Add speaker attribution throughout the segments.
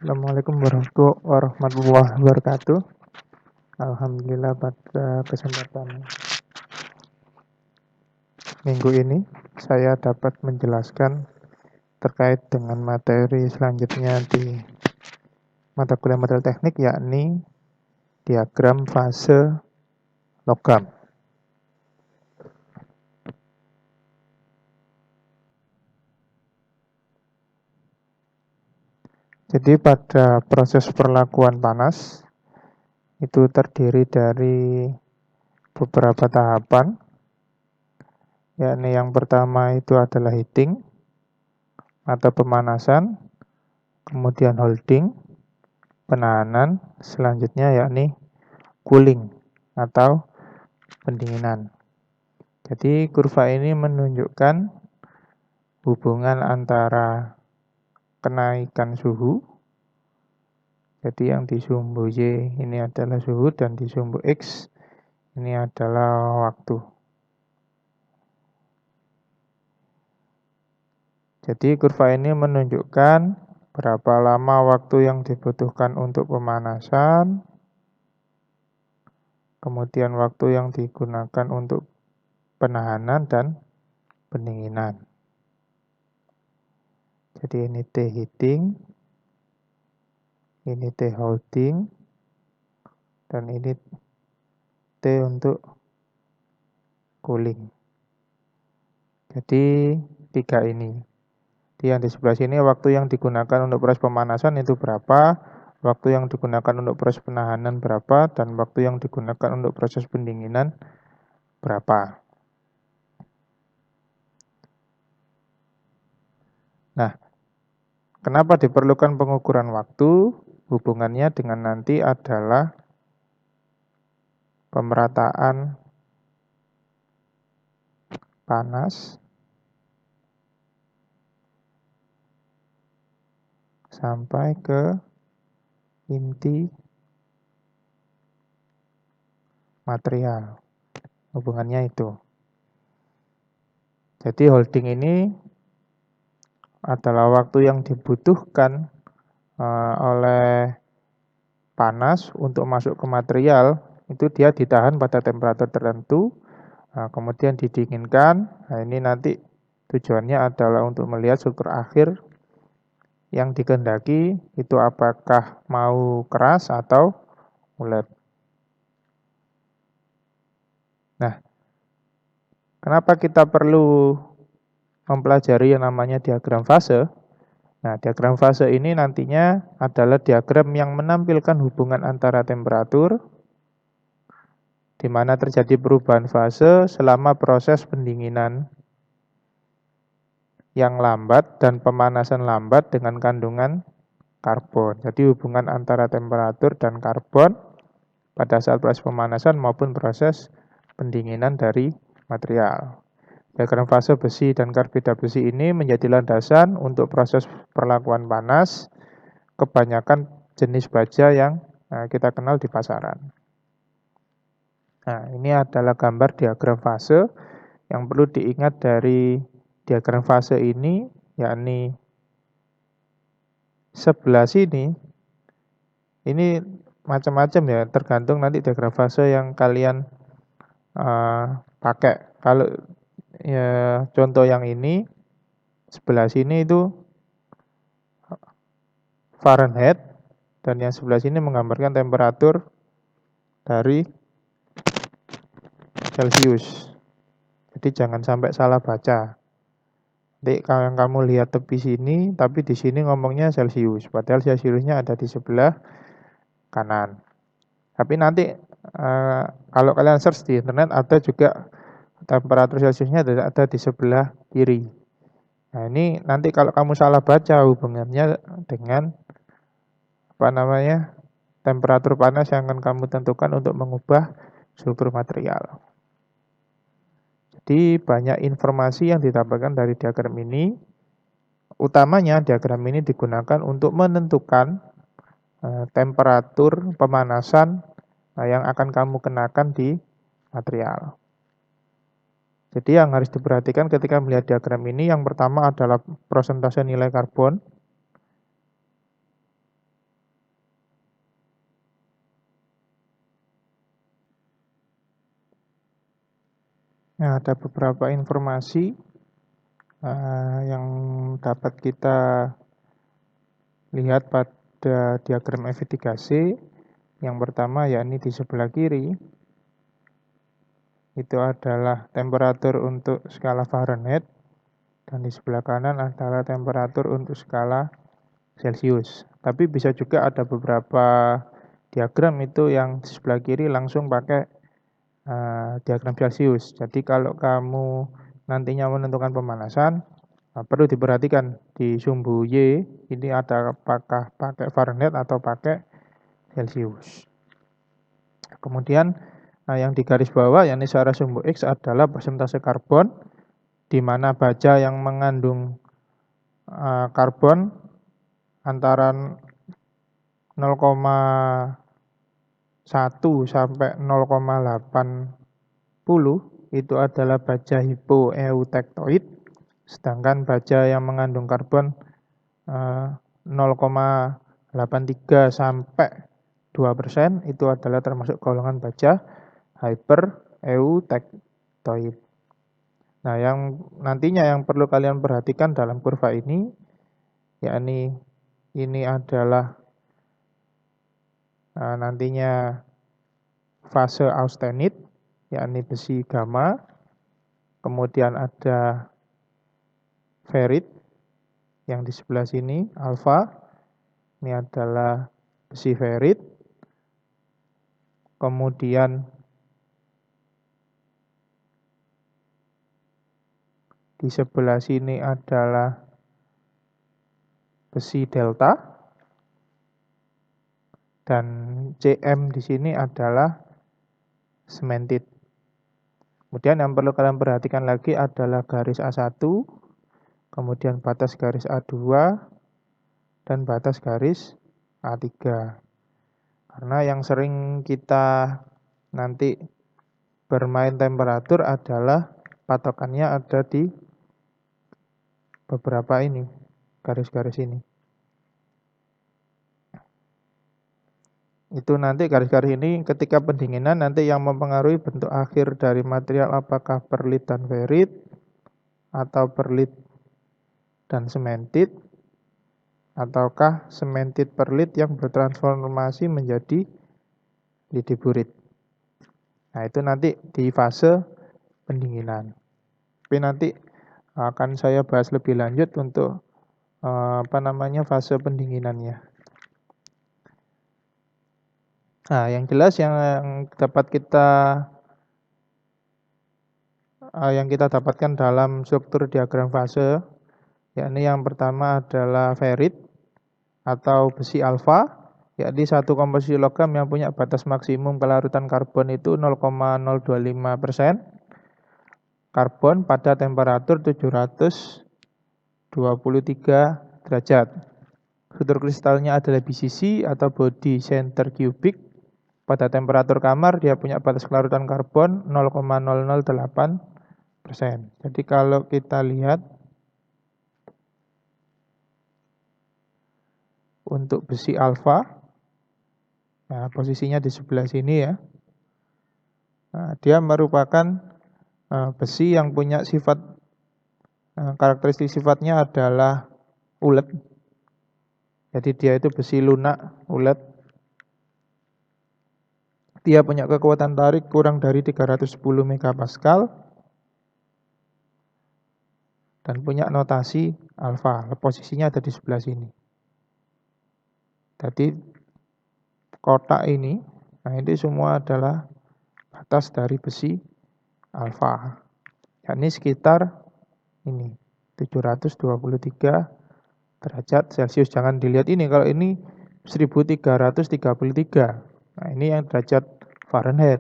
Speaker 1: Assalamualaikum warahmatullahi wabarakatuh. Alhamdulillah pada kesempatan minggu ini saya dapat menjelaskan terkait dengan materi selanjutnya di mata kuliah model teknik, yakni diagram fase logam. Jadi pada proses perlakuan panas itu terdiri dari beberapa tahapan, yakni yang pertama itu adalah heating atau pemanasan, kemudian holding, penahanan, selanjutnya yakni cooling atau pendinginan. Jadi kurva ini menunjukkan hubungan antara kenaikan suhu. Jadi yang di sumbu Y ini adalah suhu dan di sumbu X ini adalah waktu. Jadi kurva ini menunjukkan berapa lama waktu yang dibutuhkan untuk pemanasan, kemudian waktu yang digunakan untuk penahanan dan pendinginan. Jadi ini T heating, ini T holding, dan ini T untuk cooling. Jadi tiga ini. Yang di sebelah sini waktu yang digunakan untuk proses pemanasan itu berapa, waktu yang digunakan untuk proses penahanan berapa, dan waktu yang digunakan untuk proses pendinginan berapa. Nah, kenapa diperlukan pengukuran waktu? Hubungannya dengan nanti adalah pemerataan panas sampai ke inti material. Hubungannya itu. Jadi holding ini adalah waktu yang dibutuhkan oleh panas untuk masuk ke material, itu dia ditahan pada temperatur tertentu, kemudian didinginkan. Nah, ini nanti tujuannya adalah untuk melihat struktur akhir yang dikehendaki itu apakah mau keras atau ulet. Nah, kenapa kita perlu mempelajari yang namanya diagram fase? Nah, diagram fase ini nantinya adalah diagram yang menampilkan hubungan antara temperatur, di mana terjadi perubahan fase selama proses pendinginan yang lambat dan pemanasan lambat dengan kandungan karbon. Jadi hubungan antara temperatur dan karbon pada saat proses pemanasan maupun proses pendinginan dari material. Diagram fase besi dan karbida besi ini menjadi landasan untuk proses perlakuan panas kebanyakan jenis baja yang kita kenal di pasaran. Nah, ini adalah gambar diagram fase yang perlu diingat dari diagram fase ini, yakni sebelah sini, ini macam-macam ya, tergantung nanti diagram fase yang kalian pakai. Kalau ya, contoh yang ini, sebelah sini itu Fahrenheit, dan yang sebelah sini menggambarkan temperatur dari Celcius. Jadi jangan sampai salah baca. Nanti kalau yang kamu lihat tepi sini, tapi di sini ngomongnya Celcius, padahal Celciusnya ada di sebelah kanan. Tapi nanti kalau kalian search di internet ada juga temperatur Celciusnya ada di sebelah kiri. Nah, ini nanti kalau kamu salah baca hubungannya dengan temperatur panas yang akan kamu tentukan untuk mengubah struktur material. Jadi banyak informasi yang didapatkan dari diagram ini. Utamanya diagram ini digunakan untuk menentukan temperatur pemanasan yang akan kamu kenakan di material. Jadi yang harus diperhatikan ketika melihat diagram ini, yang pertama adalah persentase nilai karbon. Nah, ada beberapa informasi yang dapat kita lihat pada diagram F3C. Yang pertama yakni di sebelah kiri itu adalah temperatur untuk skala Fahrenheit dan di sebelah kanan adalah temperatur untuk skala Celcius. Tapi bisa juga ada beberapa diagram itu yang di sebelah kiri langsung pakai diagram Celcius. Jadi kalau kamu nantinya menentukan pemanasan, perlu diperhatikan di sumbu Y ini ada apakah pakai Fahrenheit atau pakai Celcius. Kemudian yang di garis bawah yakni secara sumbu X adalah persentase karbon, di mana baja yang mengandung karbon antara 0,1 sampai 0,80 itu adalah baja hipoeutektoid, sedangkan baja yang mengandung karbon 0,83 sampai 2% itu adalah termasuk golongan baja hypereutektoid. Nah, yang nantinya yang perlu kalian perhatikan dalam kurva ini, yakni ini adalah nantinya fase austenit, yakni besi gamma, kemudian ada ferrit yang di sebelah sini, alfa, ini adalah besi ferrit, kemudian di sebelah sini adalah besi delta, dan Cm di sini adalah sementit. Kemudian yang perlu kalian perhatikan lagi adalah garis A1, kemudian batas garis A2, dan batas garis A3. Karena yang sering kita nanti bermain temperatur adalah patokannya ada di beberapa ini, garis-garis ini. Itu nanti garis-garis ini ketika pendinginan nanti yang mempengaruhi bentuk akhir dari material apakah perlit dan ferrit atau perlit dan sementit ataukah sementit perlit yang bertransformasi menjadi lidiburit. Nah, itu nanti di fase pendinginan. Tapi nanti akan saya bahas lebih lanjut untuk fase pendinginannya. Nah, yang jelas yang dapat kita dapatkan dalam struktur diagram fase, yakni yang pertama adalah ferrit atau besi alfa, yakni satu komposisi logam yang punya batas maksimum kelarutan karbon itu 0,025% karbon pada temperatur 723 derajat. Struktur kristalnya adalah BCC atau body center cubic. Pada temperatur kamar dia punya batas kelarutan karbon 0,008%. Jadi kalau kita lihat untuk besi alfa, nah posisinya di sebelah sini ya. Nah, dia merupakan besi yang punya sifat karakteristik sifatnya adalah ulet. Jadi dia itu besi lunak, ulet. Dia punya kekuatan tarik kurang dari 310 megapascal dan punya notasi alfa. Posisinya ada di sebelah sini. Jadi kotak ini, nah ini semua adalah batas dari besi alfa. Yakni sekitar ini 723 derajat Celcius. Jangan dilihat ini, kalau ini 1333. Nah, ini yang derajat Fahrenheit.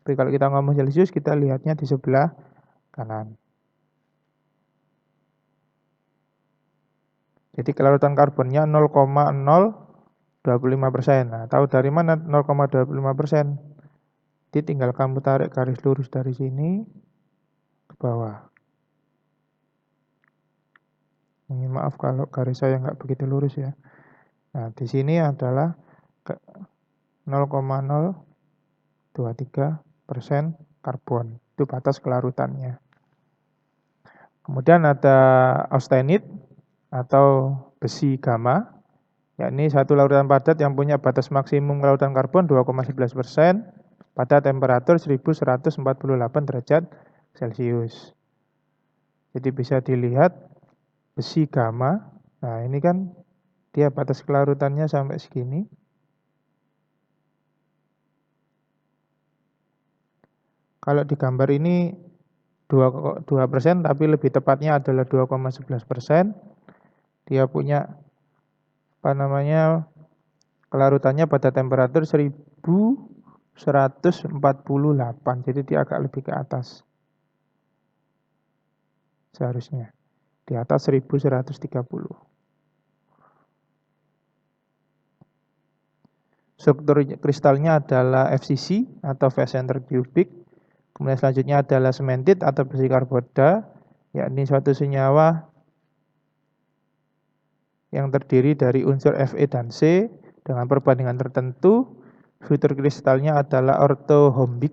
Speaker 1: Tapi kalau kita ngomong Celcius, kita lihatnya di sebelah kanan. Jadi kelarutan karbonnya 0,025%. Nah, tahu dari mana 0,25%? Jadi tinggal kamu tarik garis lurus dari sini ke bawah. Ini maaf kalau garis saya nggak begitu lurus ya. Nah, di sini adalah 0,023% karbon. Itu batas kelarutannya. Kemudian ada austenit atau besi gamma, yakni satu larutan padat yang punya batas maksimum kelarutan karbon 2,11% pada temperatur 1148 derajat Celcius. Jadi bisa dilihat besi gamma. Nah, ini kan dia batas kelarutannya sampai segini. Kalau di gambar ini 2%, tapi lebih tepatnya adalah 2,11%. Dia punya kelarutannya pada temperatur 1148. Jadi dia agak lebih ke atas. Seharusnya di atas 1130. Struktur kristalnya adalah FCC atau phase center cubic. Kemudian selanjutnya adalah cementit atau besi karboda, yakni suatu senyawa yang terdiri dari unsur Fe dan C dengan perbandingan tertentu. Struktur kristalnya adalah ortohombic.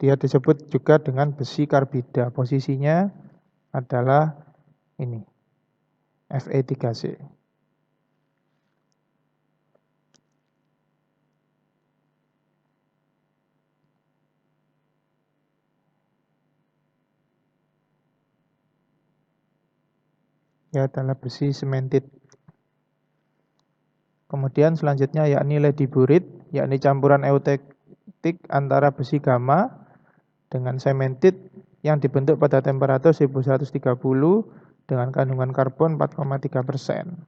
Speaker 1: Dia disebut juga dengan besi karbida. Posisinya adalah ini, Fe3C. Dia adalah besi sementit. Kemudian selanjutnya yakni lediburit, yakni campuran eutektik antara besi gamma dengan sementit yang dibentuk pada temperatur 1130 dengan kandungan karbon 4,3%.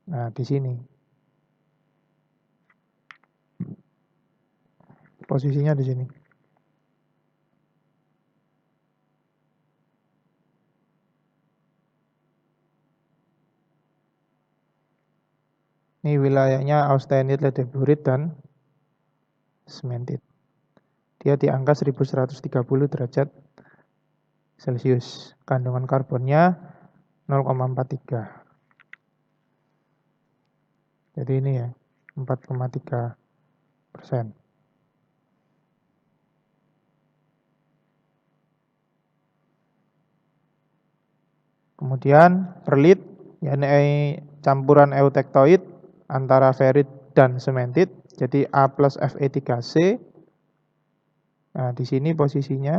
Speaker 1: Nah, di sini posisinya di sini. Ini wilayahnya austenit, lediburit, dan sementit. Dia di angka 1130 derajat Celcius. Kandungan karbonnya 0,43. Jadi ini ya, 4,3%. Kemudian perlit, yakni campuran eutektoid antara ferit dan sementit. Jadi A plus Fe3C. Nah, di sini posisinya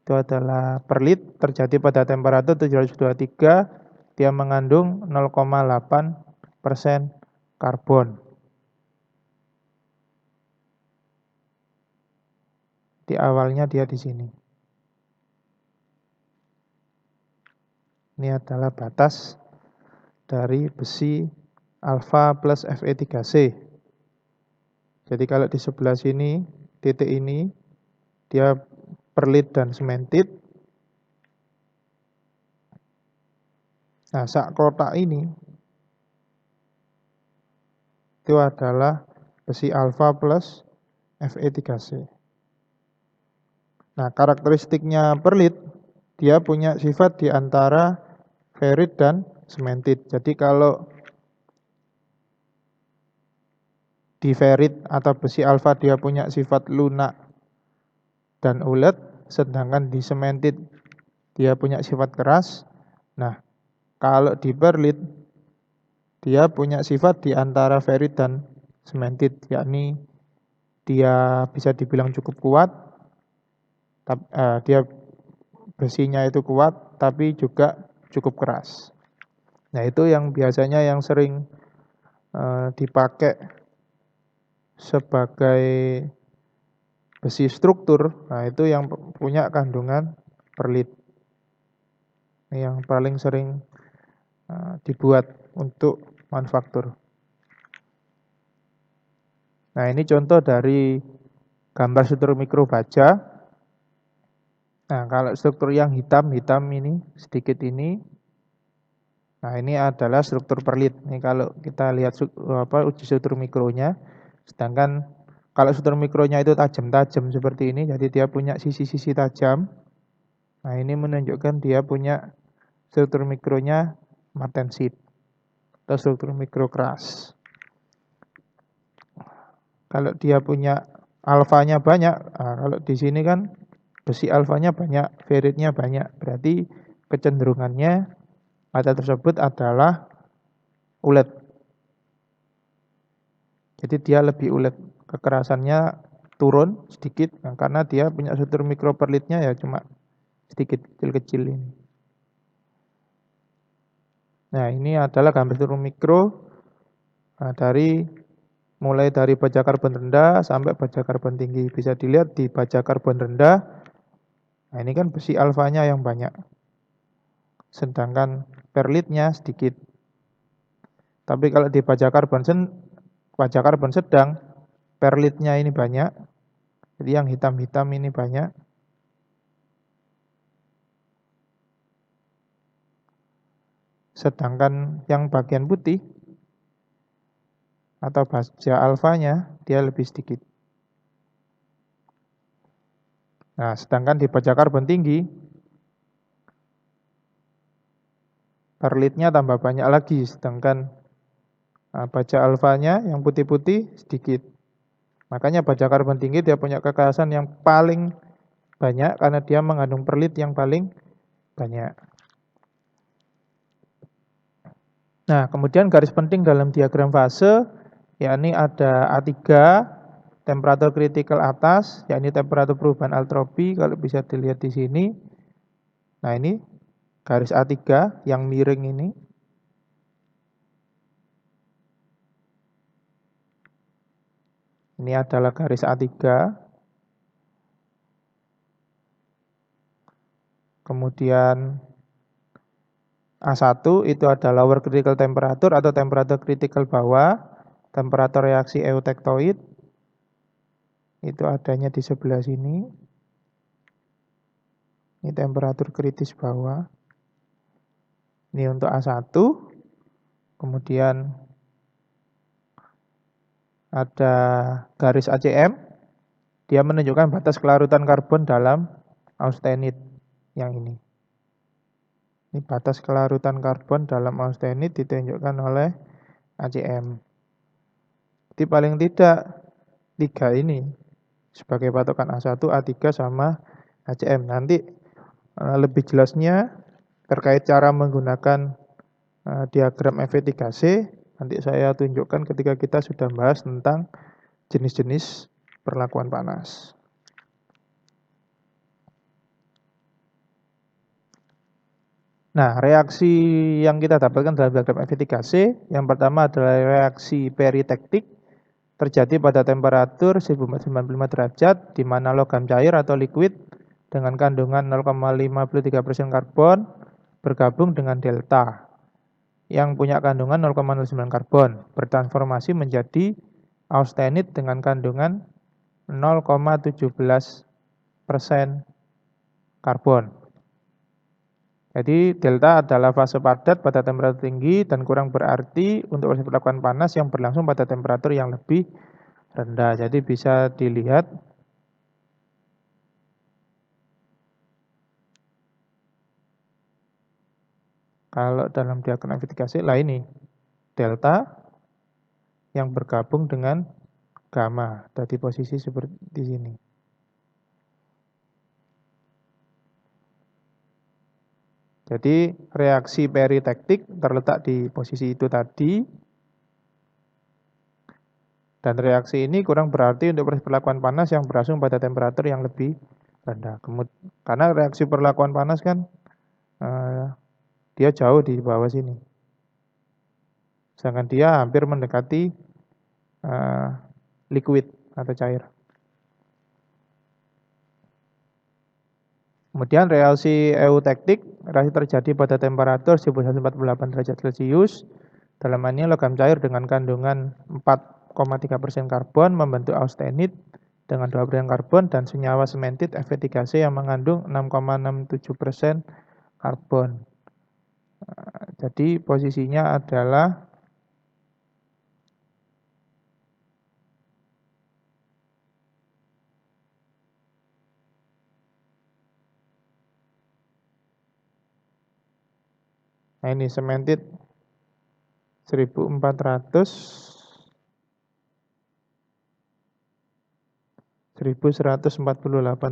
Speaker 1: itu adalah perlit terjadi pada temperatur 723. Dia mengandung 0,8% karbon. Di awalnya dia di sini. Ini adalah batas dari besi alfa plus Fe3C. Jadi kalau di sebelah sini, titik ini, dia perlit dan sementit. Nah, sak kotak ini, itu adalah besi alfa plus Fe3C. Nah, karakteristiknya perlit, dia punya sifat di antara ferit dan sementit. Jadi kalau di ferit atau besi alfa dia punya sifat lunak dan ulet, sedangkan di sementit dia punya sifat keras. Nah, kalau di perlit dia punya sifat di antara ferit dan sementit, yakni dia bisa dibilang cukup kuat, dia besinya itu kuat tapi juga cukup keras. Nah, itu yang biasanya yang sering dipakai sebagai besi struktur. Nah, itu yang punya kandungan perlit. Ini yang paling sering dibuat untuk manufaktur. Nah, ini contoh dari gambar struktur mikro baja. Nah, kalau struktur yang hitam ini, sedikit ini. Nah, ini adalah struktur perlit. Ini kalau kita lihat uji struktur mikronya. Sedangkan kalau struktur mikronya itu tajam-tajam seperti ini, jadi dia punya sisi-sisi tajam. Nah, ini menunjukkan dia punya struktur mikronya martensit atau struktur mikro keras. Kalau dia punya alfanya banyak, kalau di sini kan besi alfanya banyak, ferritnya banyak, berarti kecenderungannya mata tersebut adalah ulet. Jadi dia lebih ulet, kekerasannya turun sedikit, karena dia punya struktur mikroperlitnya ya cuma sedikit kecil-kecil ini. Nah, ini adalah gambar struktur mikro mulai dari baja karbon rendah sampai baja karbon tinggi. Bisa dilihat di baja karbon rendah, nah ini kan besi alfanya yang banyak, sedangkan perlitnya sedikit. Tapi kalau di baja karbon sedang, perlitnya ini banyak, jadi yang hitam-hitam ini banyak. Sedangkan yang bagian putih atau baja alfanya dia lebih sedikit. Nah, sedangkan di baja karbon tinggi, perlitnya tambah banyak lagi, sedangkan baja alfanya yang putih-putih sedikit. Makanya baja karbon tinggi dia punya kekerasan yang paling banyak karena dia mengandung perlit yang paling banyak. Nah, kemudian garis penting dalam diagram fase, yakni ada A3, temperatur kritikal atas, yakni temperatur perubahan altropi, kalau bisa dilihat di sini. Nah, ini garis A3 yang miring ini. Ini adalah garis A3. Kemudian A1 itu adalah lower critical temperature atau temperatur kritikal bawah, temperatur reaksi eutektoid. Itu adanya di sebelah sini. Ini temperatur kritis bawah. Ini untuk A1. Kemudian ada garis ACM. Dia menunjukkan batas kelarutan karbon dalam austenit yang ini. Ini batas kelarutan karbon dalam austenit ditunjukkan oleh ACM. Jadi paling tidak 3 ini sebagai patokan A1, A3 sama ACM. Nanti lebih jelasnya terkait cara menggunakan diagram FV3C nanti saya tunjukkan ketika kita sudah bahas tentang jenis-jenis perlakuan panas. Nah, reaksi yang kita dapatkan dalam diagram FV3C yang pertama adalah reaksi peritektik terjadi pada temperatur 1495 derajat di mana logam cair atau liquid dengan kandungan 0,53% karbon bergabung dengan delta yang punya kandungan 0,09 karbon bertransformasi menjadi austenit dengan kandungan 0,17% karbon. Jadi delta adalah fase padat pada temperatur tinggi dan kurang berarti untuk proses perlakuan panas yang berlangsung pada temperatur yang lebih rendah. Jadi bisa dilihat kalau dalam diagram FV3C lah ini delta yang bergabung dengan gamma dari posisi seperti sini. Jadi reaksi peritektik terletak di posisi itu tadi. Dan reaksi ini kurang berarti untuk proses perlakuan panas yang berlangsung pada temperatur yang lebih rendah. Karena reaksi perlakuan panas kan dia jauh di bawah sini. Sedangkan dia hampir mendekati liquid atau cair. Kemudian reaksi eutektik, reaksi terjadi pada temperatur 1148 derajat Celcius. Dalam hal ini logam cair dengan kandungan 4,3% karbon membentuk austenit dengan 2% karbon dan senyawa sementit Fe3C yang mengandung 6,67% karbon. Jadi posisinya adalah Nah ini cemented 1400, 1148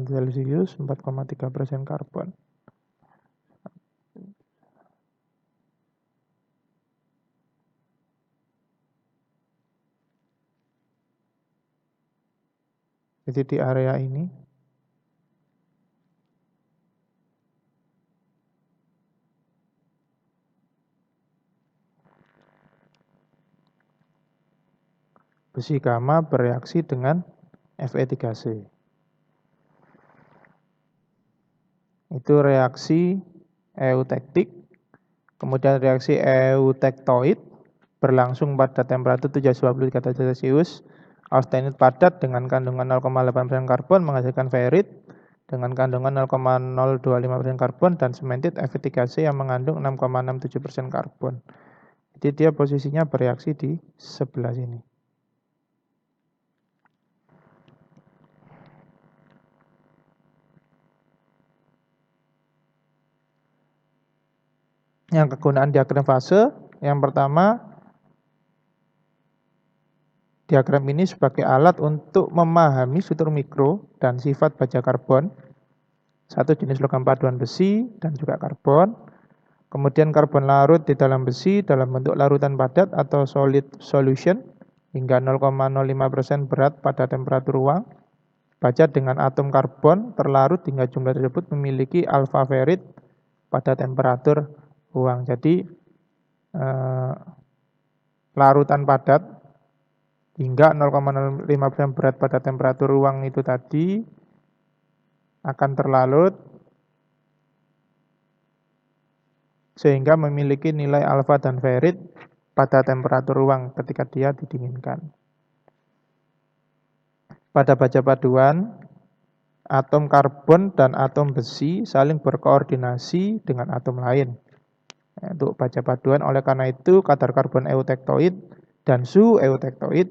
Speaker 1: Celcius, 4,3% karbon. Jadi di area ini besi gamma bereaksi dengan Fe3C. Itu reaksi eutektik, kemudian reaksi eutektoid berlangsung pada temperatur 723 derajat Celcius. Austenit padat dengan kandungan 0,8% karbon menghasilkan ferrit dengan kandungan 0,025% karbon dan cemented Fe3C yang mengandung 6,67% karbon. Jadi dia posisinya bereaksi di sebelah sini. Yang kegunaan diagram fase, yang pertama, diagram ini sebagai alat untuk memahami struktur mikro dan sifat baja karbon, satu jenis logam paduan besi dan juga karbon. Kemudian karbon larut di dalam besi dalam bentuk larutan padat atau solid solution hingga 0,05% berat pada temperatur ruang. Baja dengan atom karbon terlarut hingga jumlah tersebut memiliki alfa ferrit pada temperatur ruang. Jadi larutan padat hingga 0,05% berat pada temperatur ruang itu tadi akan terlarut sehingga memiliki nilai alfa dan ferrit pada temperatur ruang ketika dia didinginkan. Pada baja paduan, atom karbon dan atom besi saling berkoordinasi dengan atom lain. Untuk baja paduan, oleh karena itu kadar karbon eutektoid dan suhu eutektoid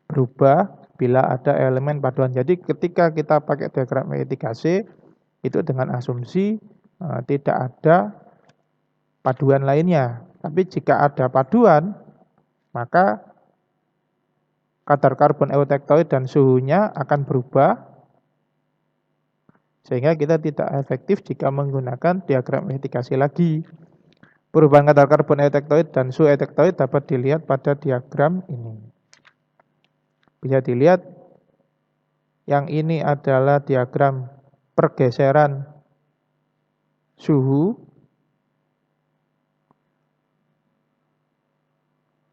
Speaker 1: berubah bila ada elemen paduan. Jadi ketika kita pakai diagram E3C itu dengan asumsi tidak ada paduan lainnya. Tapi jika ada paduan, maka kadar karbon eutektoid dan suhunya akan berubah sehingga kita tidak efektif jika menggunakan diagram E3C lagi. Perubahan kadar karbon eutektoid dan suhu eutektoid dapat dilihat pada diagram ini. Bisa dilihat yang ini adalah diagram pergeseran suhu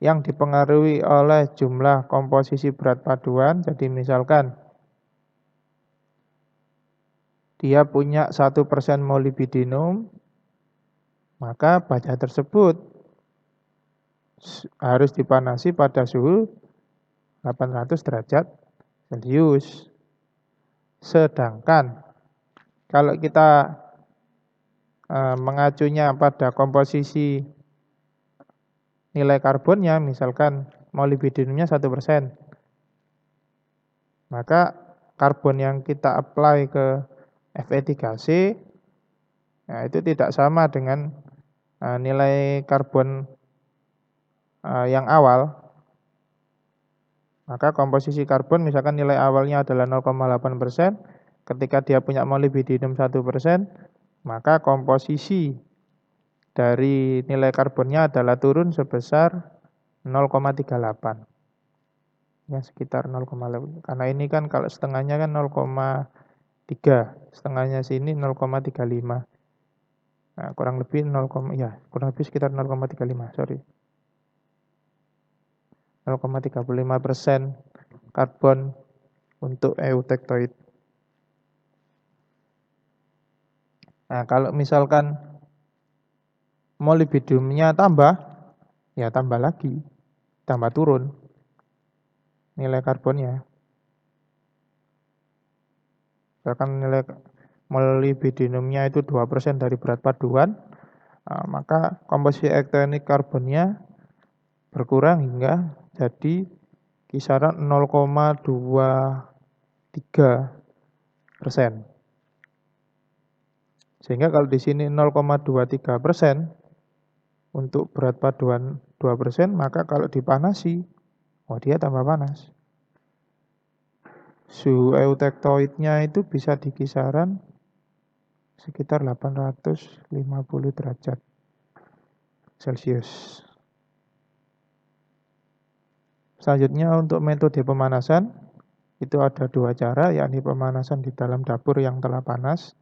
Speaker 1: yang dipengaruhi oleh jumlah komposisi berat paduan. Jadi misalkan dia punya 1% molybdenum, maka baja tersebut harus dipanasi pada suhu 800 derajat Celcius. Sedangkan kalau kita mengacunya pada komposisi nilai karbonnya, misalkan molybdenumnya 1%, maka karbon yang kita apply ke Fe3C itu tidak sama dengan nilai karbon yang awal. Maka komposisi karbon misalkan nilai awalnya adalah 0,8%, ketika dia punya molybdenum 1%, maka komposisi dari nilai karbonnya adalah turun sebesar 0,38. Ya sekitar 0,8. Karena ini kan kalau setengahnya kan 0,3, setengahnya sini 0,35. Nah, kurang lebih sekitar 0,35, sorry. 0,35% karbon untuk eutektoid. Nah, kalau misalkan molybdenumnya tambah, ya tambah lagi, tambah turun nilai karbonnya. Misalkan nilai molybdenumnya itu 2% dari berat paduan, maka komposisi elektronik karbonnya berkurang hingga jadi kisaran 0,23%. Sehingga kalau di sini 0,23%, untuk berat paduan 2%, maka kalau dipanasi, dia tambah panas. Suhu eutektoidnya itu bisa di kisaran sekitar 850 derajat Celcius. Selanjutnya untuk metode pemanasan, itu ada 2 cara, yakni pemanasan di dalam dapur yang telah panas.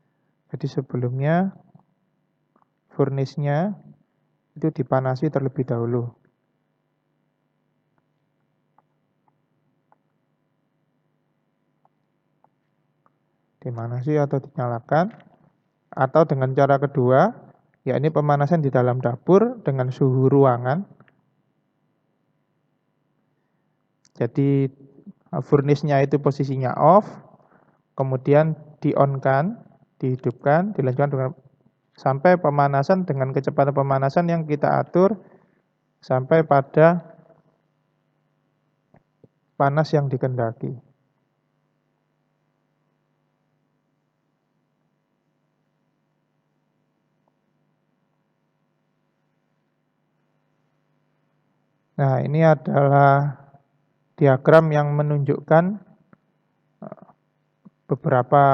Speaker 1: Jadi sebelumnya furnace-nya itu dipanasi terlebih dahulu. Dipanasi atau dinyalakan. Atau dengan cara kedua, yakni pemanasan di dalam dapur dengan suhu ruangan. Jadi furnace-nya itu posisinya off, kemudian di-on-kan, dihidupkan, dilanjutkan dengan sampai pemanasan dengan kecepatan pemanasan yang kita atur sampai pada panas yang dikehendaki. Nah, ini adalah diagram yang menunjukkan beberapa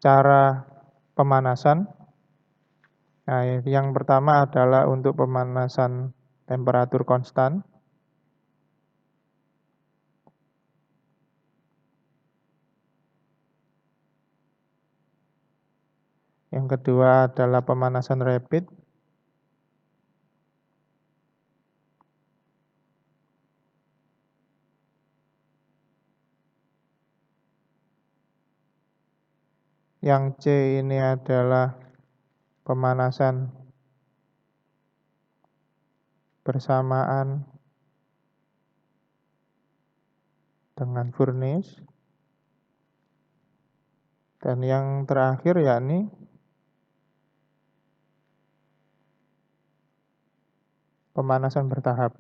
Speaker 1: cara pemanasan. Nah, yang pertama adalah untuk pemanasan temperatur konstan. Yang kedua adalah pemanasan rapid. Yang C ini adalah pemanasan bersamaan dengan furnace. Dan yang terakhir yakni pemanasan bertahap.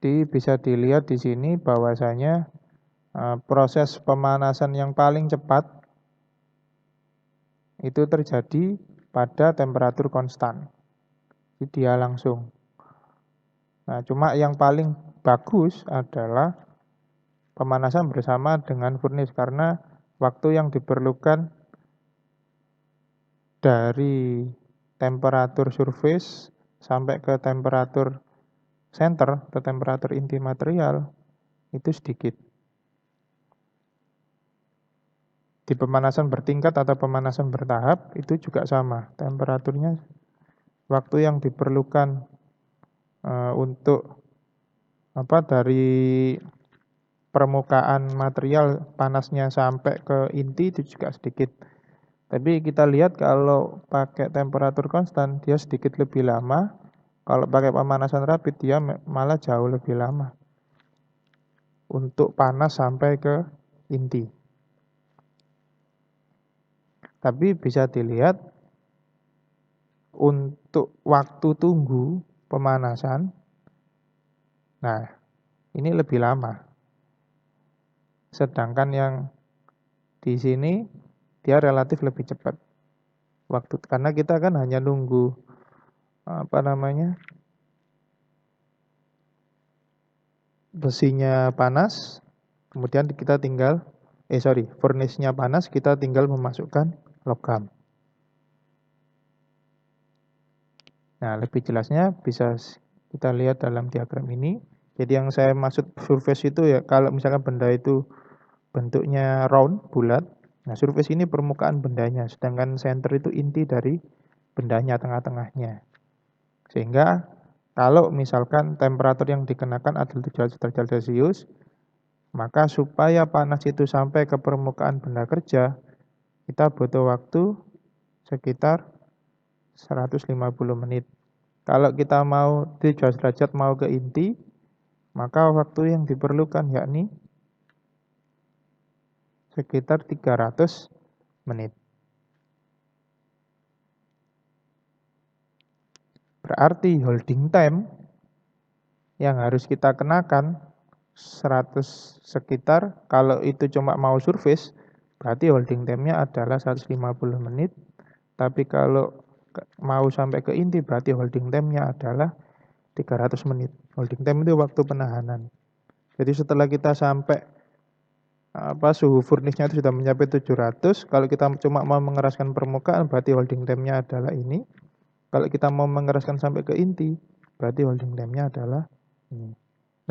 Speaker 1: Jadi bisa dilihat di sini bahwasanya proses pemanasan yang paling cepat itu terjadi pada temperatur konstan. Jadi dia langsung. Nah, cuma yang paling bagus adalah pemanasan bersama dengan furnace karena waktu yang diperlukan dari temperatur surface sampai ke temperatur center atau temperatur inti material itu sedikit. Di pemanasan bertingkat atau pemanasan bertahap itu juga sama. Temperaturnya, waktu yang diperlukan untuk dari permukaan material panasnya sampai ke inti itu juga sedikit. Tapi kita lihat kalau pakai temperatur konstan dia sedikit lebih lama. Kalau pakai pemanasan rapid dia malah jauh lebih lama untuk panas sampai ke inti. Tapi bisa dilihat untuk waktu tunggu pemanasan, nah ini lebih lama. Sedangkan yang di sini dia relatif lebih cepat waktu, karena kita kan hanya nunggu besinya panas, kemudian kita tinggal furnace-nya panas, kita tinggal memasukkan logam. Nah, lebih jelasnya bisa kita lihat dalam diagram ini. Jadi yang saya maksud surface itu ya kalau misalkan benda itu bentuknya round, bulat. Nah, surface ini permukaan bendanya, sedangkan center itu inti dari bendanya, tengah-tengahnya. Sehingga kalau misalkan temperatur yang dikenakan adalah 700 derajat Celcius, maka supaya panas itu sampai ke permukaan benda kerja, kita butuh waktu sekitar 150 menit. Kalau kita mau 700 derajat mau ke inti, maka waktu yang diperlukan yakni sekitar 300 menit. Berarti holding time yang harus kita kenakan 100 sekitar. Kalau itu cuma mau surface, berarti holding time-nya adalah 150 menit. Tapi kalau mau sampai ke inti, berarti holding time-nya adalah 300 menit. Holding time itu waktu penahanan. Jadi setelah kita sampai suhu furnisnya itu sudah mencapai 700, kalau kita cuma mau mengeraskan permukaan, berarti holding time-nya adalah ini. Kalau kita mau mengeraskan sampai ke inti, berarti holding time-nya adalah ini.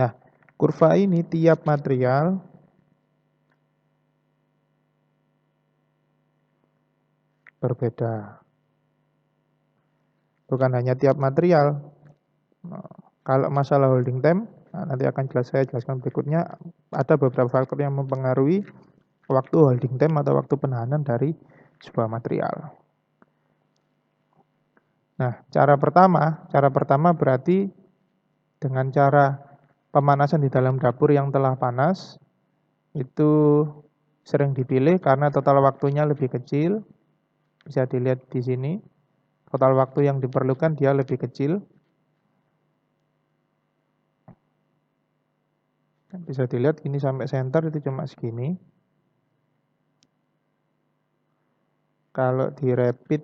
Speaker 1: Nah, kurva ini tiap material berbeda. Bukan hanya tiap material. Kalau masalah holding time, nanti akan saya jelaskan berikutnya, ada beberapa faktor yang mempengaruhi waktu holding time atau waktu penahanan dari sebuah material. Nah, cara pertama berarti dengan cara pemanasan di dalam dapur yang telah panas, itu sering dipilih karena total waktunya lebih kecil. Bisa dilihat di sini, total waktu yang diperlukan dia lebih kecil. Bisa dilihat ini sampai center itu cuma segini. Kalau di rapid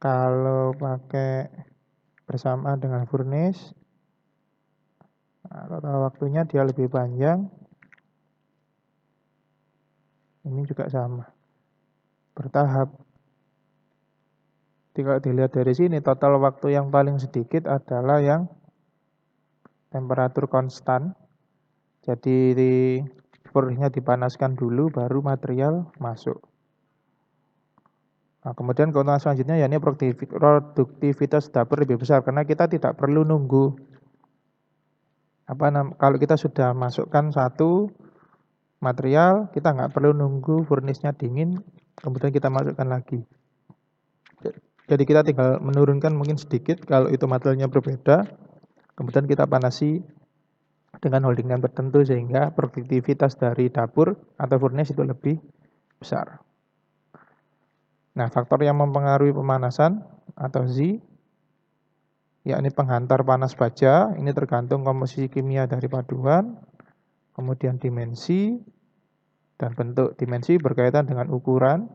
Speaker 1: kalau pakai bersamaan dengan furnace, total waktunya dia lebih panjang. Ini juga sama, bertahap. Jadi kalau dilihat dari sini, total waktu yang paling sedikit adalah yang temperatur konstan. Jadi furnace-nya dipanaskan dulu, baru material masuk. Nah, kemudian keuntungan selanjutnya yakni produktivitas dapur lebih besar karena kita tidak perlu nunggu. Kalau kita sudah masukkan satu material, kita nggak perlu nunggu furnace-nya dingin, kemudian kita masukkan lagi. Jadi kita tinggal menurunkan mungkin sedikit kalau itu materialnya berbeda, kemudian kita panasi dengan holding time tertentu sehingga produktivitas dari dapur atau furnace itu lebih besar. Nah, faktor yang mempengaruhi pemanasan atau Z, yakni penghantar panas baja, ini tergantung komposisi kimia dari paduan, kemudian dimensi, dan bentuk. Dimensi berkaitan dengan ukuran,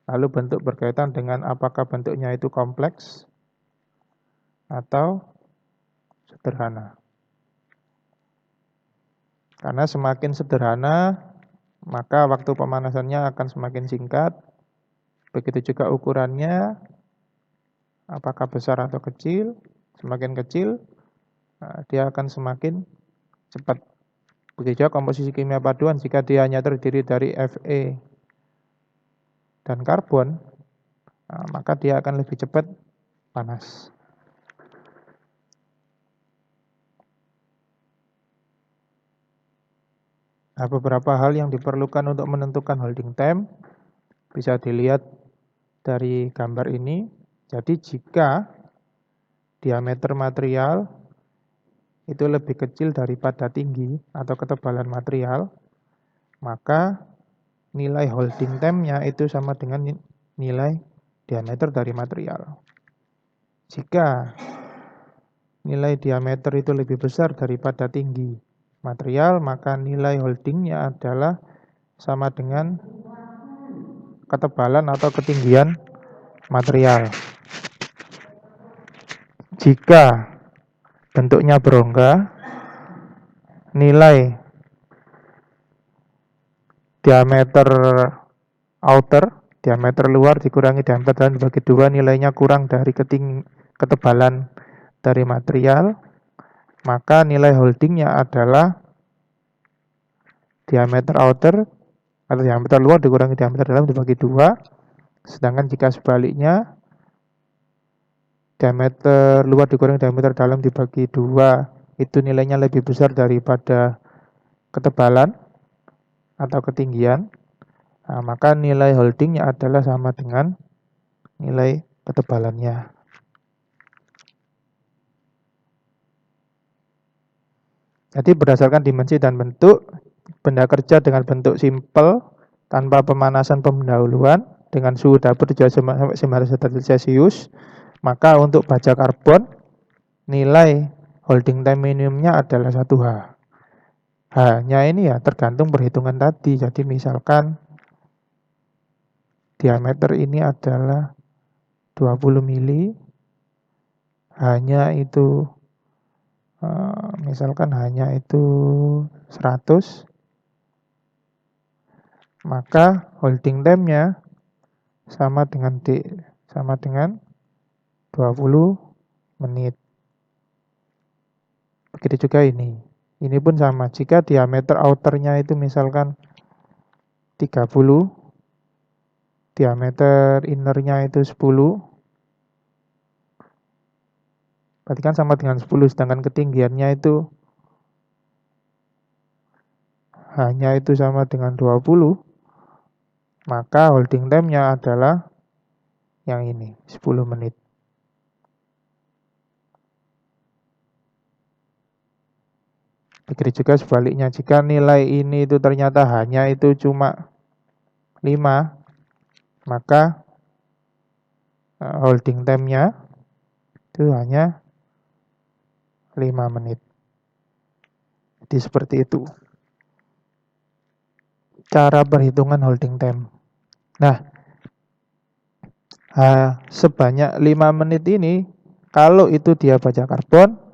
Speaker 1: lalu bentuk berkaitan dengan apakah bentuknya itu kompleks atau sederhana. Karena semakin sederhana, maka waktu pemanasannya akan semakin singkat. Begitu juga ukurannya, apakah besar atau kecil. Semakin kecil, dia akan semakin cepat. Begitu juga komposisi kimia paduan, jika dia hanya terdiri dari Fe dan karbon, maka dia akan lebih cepat panas. Nah, beberapa hal yang diperlukan untuk menentukan holding time bisa dilihat dari gambar ini. Jadi jika diameter material itu lebih kecil daripada tinggi atau ketebalan material, maka nilai holding time-nya itu sama dengan nilai diameter dari material. Jika nilai diameter itu lebih besar daripada tinggi material, maka nilai holding-nya adalah sama dengan ketebalan atau ketinggian material. Jika bentuknya berongga, nilai diameter outer, diameter luar dikurangi diameter dalam dibagi 2, nilainya kurang dari ketebalan dari material, maka nilai holdingnya adalah diameter outer atau diameter luar dikurangi diameter dalam dibagi 2. Sedangkan jika sebaliknya, diameter luar dikurangi diameter dalam dibagi 2, itu nilainya lebih besar daripada ketebalan atau ketinggian, maka nilai holdingnya adalah sama dengan nilai ketebalannya. Jadi berdasarkan dimensi dan bentuk, benda kerja dengan bentuk simpel tanpa pemanasan pendahuluan dengan suhu dapur 900 derajat Celcius Maka untuk baja karbon, nilai holding time minimumnya adalah 1H. H-nya ini ya tergantung perhitungan tadi. Jadi misalkan diameter ini adalah 20 mili, H-nya itu misalkan hanya itu 100, maka holding time-nya sama dengan 20 menit. Begitu juga ini. Ini pun sama. Jika diameter outernya itu misalkan 30, diameter innernya itu 10, berarti kan sama dengan 10, sedangkan ketinggiannya itu hanya itu sama dengan 20, maka holding time-nya adalah yang ini, 10 menit. Begitu juga sebaliknya, jika nilai ini itu ternyata hanya itu cuma 5, maka holding time-nya itu hanya 5 menit. Jadi seperti itu cara perhitungan holding time. Nah, sebanyak 5 menit ini, kalau itu dia baja karbon,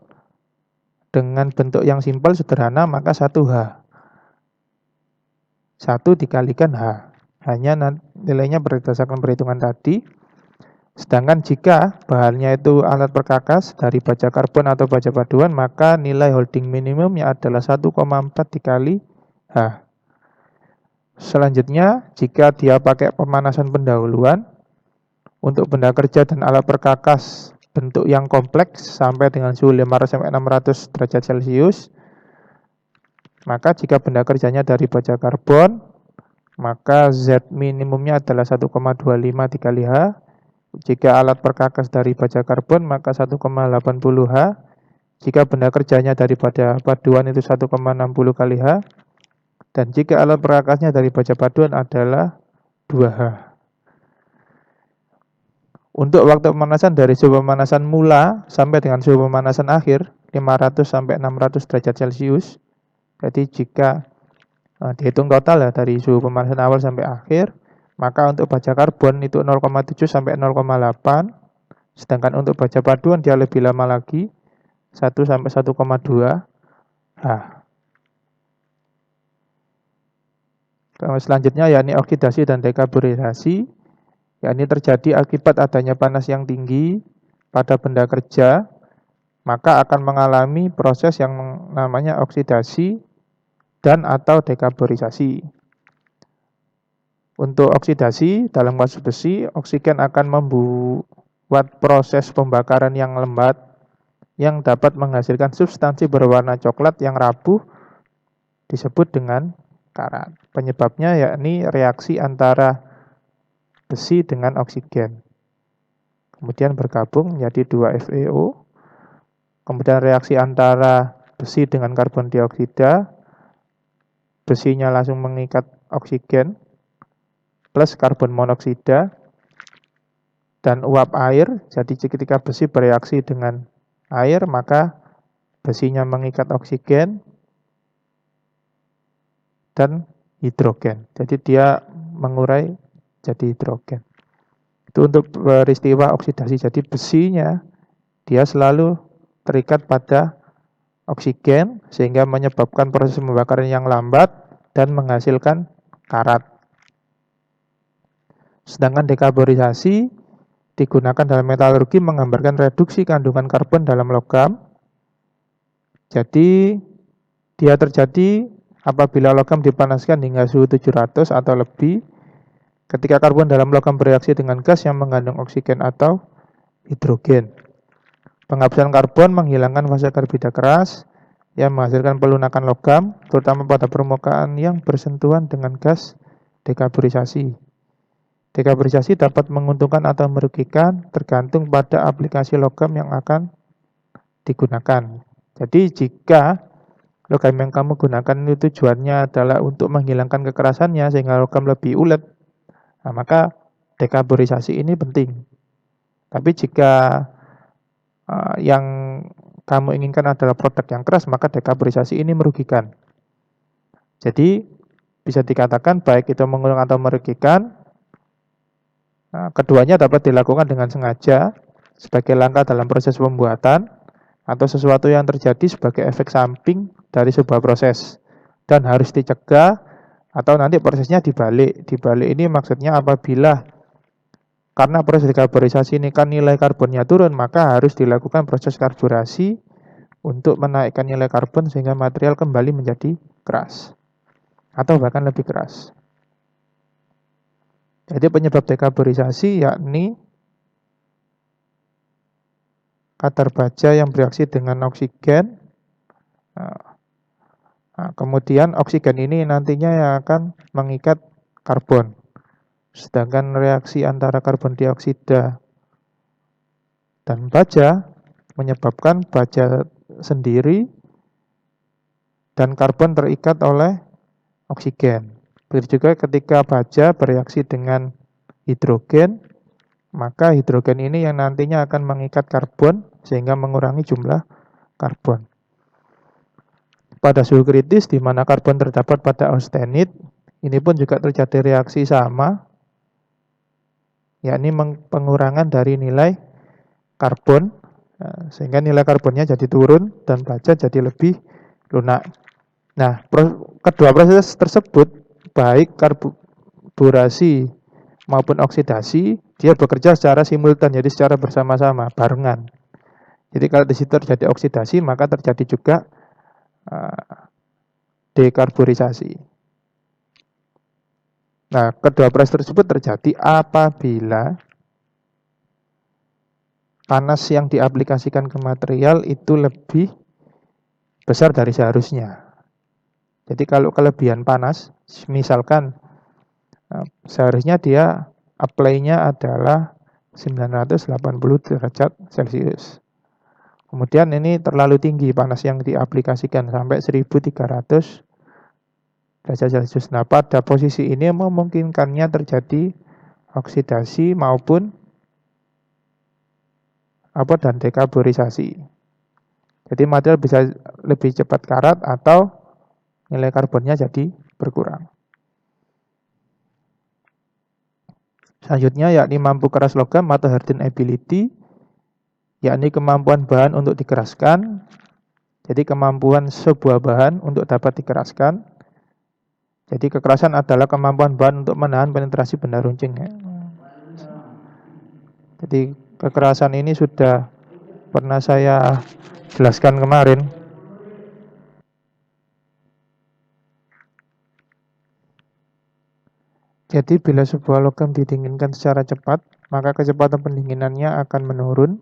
Speaker 1: dengan bentuk yang simpel sederhana, maka 1H. 1 dikalikan H. Hanya nilainya berdasarkan perhitungan tadi. Sedangkan jika bahannya itu alat perkakas dari baja karbon atau baja paduan, maka nilai holding minimumnya adalah 1,4 dikali H. Selanjutnya, jika dia pakai pemanasan pendahuluan, untuk benda kerja dan alat perkakas bentuk yang kompleks sampai dengan suhu 500-600 derajat Celcius, maka jika benda kerjanya dari baja karbon, maka Z minimumnya adalah 1,25 dikali H. Jika alat perkakas dari baja karbon, maka 1,80 H. Jika benda kerjanya dari baja paduan itu 1,60 kali H. Dan jika alat perkakasnya dari baja paduan adalah 2H. Untuk waktu pemanasan dari suhu pemanasan mula sampai dengan suhu pemanasan akhir 500-600 derajat Celcius. Jadi jika dihitung total ya dari suhu pemanasan awal sampai akhir, maka untuk baja karbon itu 0,7 sampai 0,8. Sedangkan untuk baja paduan dia lebih lama lagi, 1 sampai 1,2 H. Selanjutnya yakni oksidasi dan dekaborisasi. Yakni terjadi akibat adanya panas yang tinggi pada benda kerja, maka akan mengalami proses yang namanya oksidasi dan atau dekaborisasi. Untuk oksidasi, dalam kasus besi, oksigen akan membuat proses pembakaran yang lembat yang dapat menghasilkan substansi berwarna coklat yang rapuh disebut dengan karat. Penyebabnya yakni reaksi antara besi dengan oksigen. Kemudian bergabung menjadi 2 FeO. Kemudian reaksi antara besi dengan karbon dioksida, besinya langsung mengikat oksigen plus karbon monoksida dan uap air. Jadi ketika besi bereaksi dengan air, maka besinya mengikat oksigen dan hidrogen. Jadi dia mengurai jadi hidrogen. Itu untuk peristiwa oksidasi. Jadi besinya dia selalu terikat pada oksigen sehingga menyebabkan proses pembakaran yang lambat dan menghasilkan karat. Sedangkan dekaborisasi digunakan dalam metalurgi menggambarkan reduksi kandungan karbon dalam logam. Jadi dia terjadi apabila logam dipanaskan hingga suhu 700 atau lebih. Ketika karbon dalam logam bereaksi dengan gas yang mengandung oksigen atau hidrogen. Penghapusan karbon menghilangkan fase karbida keras yang menghasilkan pelunakan logam, terutama pada permukaan yang bersentuhan dengan gas dekaborisasi. Dekaborisasi dapat menguntungkan atau merugikan tergantung pada aplikasi logam yang akan digunakan. Jadi jika logam yang kamu gunakan itu tujuannya adalah untuk menghilangkan kekerasannya sehingga logam lebih ulet, nah, maka dekaborisasi ini penting. Tapi jika yang kamu inginkan adalah produk yang keras, maka dekarborisasi ini merugikan. Jadi bisa dikatakan baik itu menguntungkan atau merugikan, keduanya dapat dilakukan dengan sengaja sebagai langkah dalam proses pembuatan atau sesuatu yang terjadi sebagai efek samping dari sebuah proses dan harus dicegah atau nanti prosesnya dibalik. Dibalik ini maksudnya apabila karena proses dekarborisasi ini kan nilai karbonnya turun, maka harus dilakukan proses karburasi untuk menaikkan nilai karbon sehingga material kembali menjadi keras atau bahkan lebih keras. Jadi penyebab dekarborisasi yakni kadar baja yang bereaksi dengan oksigen. Kemudian oksigen ini nantinya yang akan mengikat karbon. Sedangkan reaksi antara karbon dioksida dan baja menyebabkan baja sendiri dan karbon terikat oleh oksigen. Begitu juga ketika baja bereaksi dengan hidrogen, maka hidrogen ini yang nantinya akan mengikat karbon sehingga mengurangi jumlah karbon. Pada suhu kritis di mana karbon terdapat pada austenit, ini pun juga terjadi reaksi sama, yakni pengurangan dari nilai karbon, sehingga nilai karbonnya jadi turun dan baja jadi lebih lunak. Nah, kedua proses tersebut, baik karburasi maupun oksidasi, dia bekerja secara simultan, jadi secara bersama-sama, barengan. Jadi kalau di situ terjadi oksidasi, maka terjadi juga dekarborisasi. Nah, kedua proses tersebut terjadi apabila panas yang diaplikasikan ke material itu lebih besar dari seharusnya. Jadi kalau kelebihan panas, misalkan seharusnya dia apply-nya adalah 980 derajat Celcius. Kemudian ini terlalu tinggi panas yang diaplikasikan sampai 1300 derajat Celcius. Nah, pada posisi ini memungkinkannya terjadi oksidasi maupun dan dekarborisasi. Jadi material bisa lebih cepat karat atau nilai karbonnya jadi berkurang. Selanjutnya yakni mampu keras logam atau harden ability, yakni kemampuan bahan untuk dikeraskan. Jadi kemampuan sebuah bahan untuk dapat dikeraskan. Jadi kekerasan adalah kemampuan bahan untuk menahan penetrasi benda runcing. Jadi kekerasan ini sudah pernah saya jelaskan kemarin. Jadi bila sebuah logam didinginkan secara cepat, maka kecepatan pendinginannya akan menurun.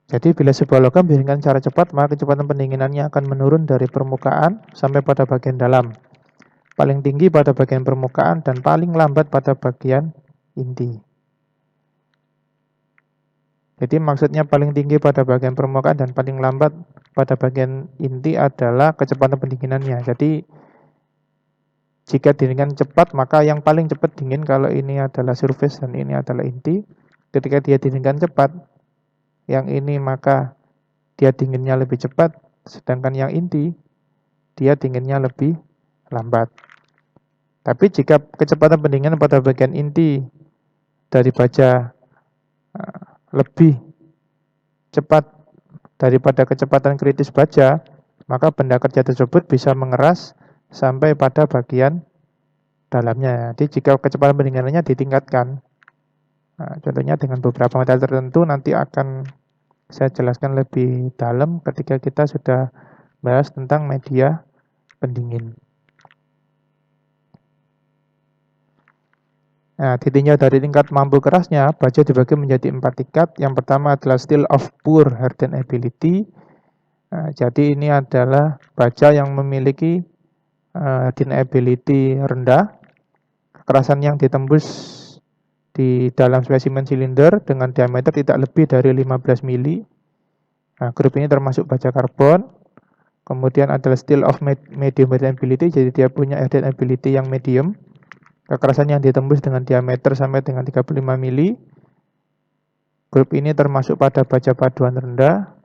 Speaker 1: Jadi bila sebuah logam didinginkan secara cepat, maka kecepatan pendinginannya akan menurun dari permukaan sampai pada bagian dalam. Paling tinggi pada bagian permukaan dan paling lambat pada bagian inti. Jadi maksudnya paling tinggi pada bagian permukaan dan paling lambat pada bagian inti adalah kecepatan pendinginannya. Jadi jika dingin cepat, maka yang paling cepat dingin kalau ini adalah surface dan ini adalah inti. Ketika dia dinginkan cepat, yang ini maka dia dinginnya lebih cepat, sedangkan yang inti dia dinginnya lebih lambat. Tapi jika kecepatan pendinginan pada bagian inti dari baja lebih cepat daripada kecepatan kritis baja, maka benda kerja tersebut bisa mengeras sampai pada bagian dalamnya. Jadi jika kecepatan pendinginannya ditingkatkan, contohnya dengan beberapa material tertentu nanti akan saya jelaskan lebih dalam ketika kita sudah bahas tentang media pendingin. Nah, ditinjau dari tingkat mampu kerasnya, baja dibagi menjadi 4 tingkat. Yang pertama adalah steel of poor hardenability. Jadi ini adalah baja yang memiliki hardenability rendah. Kekerasan yang ditembus di dalam spesimen silinder dengan diameter tidak lebih dari 15 mili. Nah, grup ini termasuk baja karbon. Kemudian adalah still of medium ability, jadi dia punya ability yang medium. Kekerasan yang ditembus dengan diameter sampai dengan 35 mili. Grup ini termasuk pada baja paduan rendah.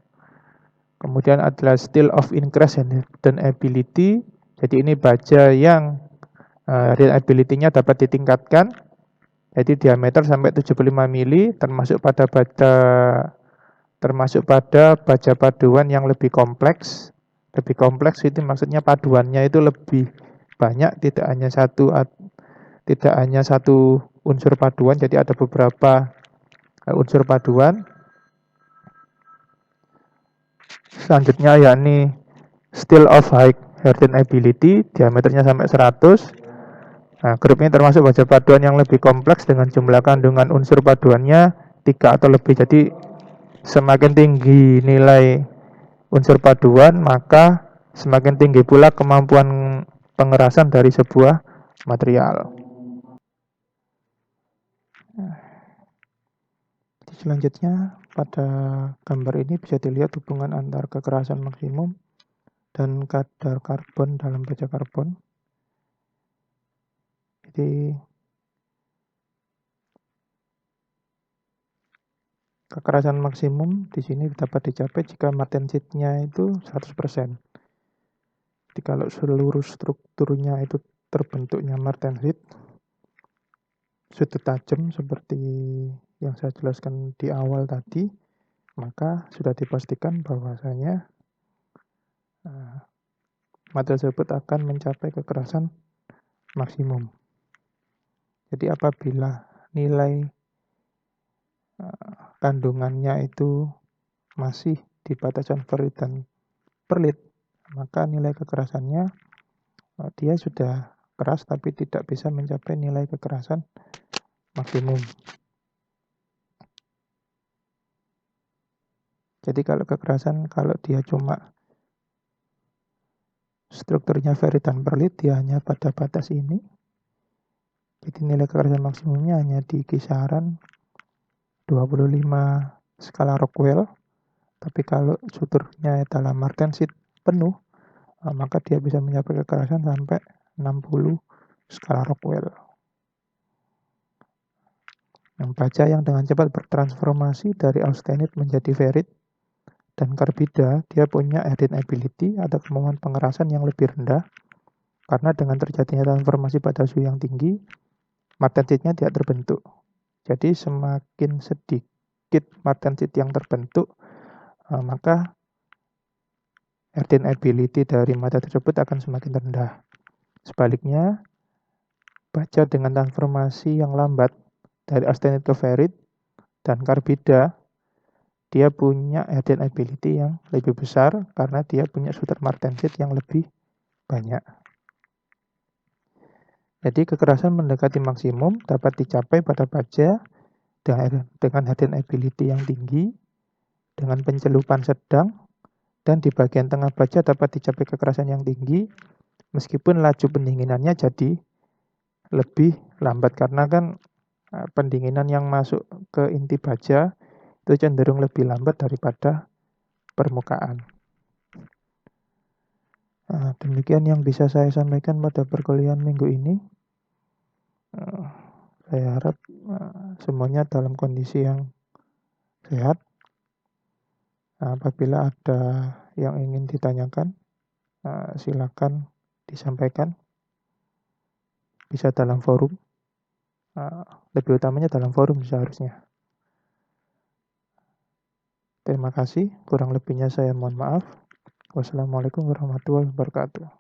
Speaker 1: Kemudian adalah still of increase dan ability. Jadi ini baja yang reliability-nya dapat ditingkatkan. Jadi diameter sampai 75 mili, termasuk pada baja paduan yang lebih kompleks. Lebih kompleks itu maksudnya paduannya itu lebih banyak, tidak hanya satu unsur paduan, jadi ada beberapa unsur paduan. Selanjutnya yakni still of high harden ability, diameternya sampai 100. Nah, grup ini termasuk baja paduan yang lebih kompleks dengan jumlah kandungan unsur paduannya 3 atau lebih. Jadi semakin tinggi nilai unsur paduan, maka semakin tinggi pula kemampuan pengerasan dari sebuah material. Selanjutnya, pada gambar ini bisa dilihat hubungan antar kekerasan maksimum dan kadar karbon dalam baja karbon. Jadi, kekerasan maksimum di sini dapat dicapai jika martensite-nya itu 100%. Jadi kalau seluruh strukturnya itu terbentuknya martensite, sudut tajam seperti yang saya jelaskan di awal tadi, maka sudah dipastikan bahwasanya material tersebut akan mencapai kekerasan maksimum. Jadi apabila nilai kandungannya itu masih di batasan ferrit dan perlit, maka nilai kekerasannya dia sudah keras tapi tidak bisa mencapai nilai kekerasan maksimum. Jadi kalau dia cuma strukturnya ferrit dan perlit, dia hanya pada batas ini. Jadi nilai kekerasan maksimumnya hanya di kisaran 25 skala Rockwell. Tapi kalau suturnya adalah martensite penuh, maka dia bisa mencapai kekerasan sampai 60 skala Rockwell. Yang baja yang dengan cepat bertransformasi dari austenite menjadi ferrit dan karbida, dia punya harden ability atau kemampuan pengerasan yang lebih rendah. Karena dengan terjadinya transformasi pada suhu yang tinggi, martensite-nya tidak terbentuk. Jadi semakin sedikit martensite yang terbentuk, maka harden ability dari material tersebut akan semakin rendah. Sebaliknya, baja dengan transformasi yang lambat dari austenite ke ferrit dan karbida, dia punya harden ability yang lebih besar karena dia punya sutur martensite yang lebih banyak. Jadi kekerasan mendekati maksimum dapat dicapai pada baja dengan harden ability yang tinggi, dengan pencelupan sedang, dan di bagian tengah baja dapat dicapai kekerasan yang tinggi, meskipun laju pendinginannya jadi lebih lambat karena kan pendinginan yang masuk ke inti baja itu cenderung lebih lambat daripada permukaan. Nah, demikian yang bisa saya sampaikan pada perkuliahan minggu ini. Saya harap semuanya dalam kondisi yang sehat. Apabila ada yang ingin ditanyakan, silakan disampaikan. Bisa dalam forum. Lebih utamanya dalam forum seharusnya. Terima kasih. Kurang lebihnya saya mohon maaf. Wassalamualaikum warahmatullahi wabarakatuh.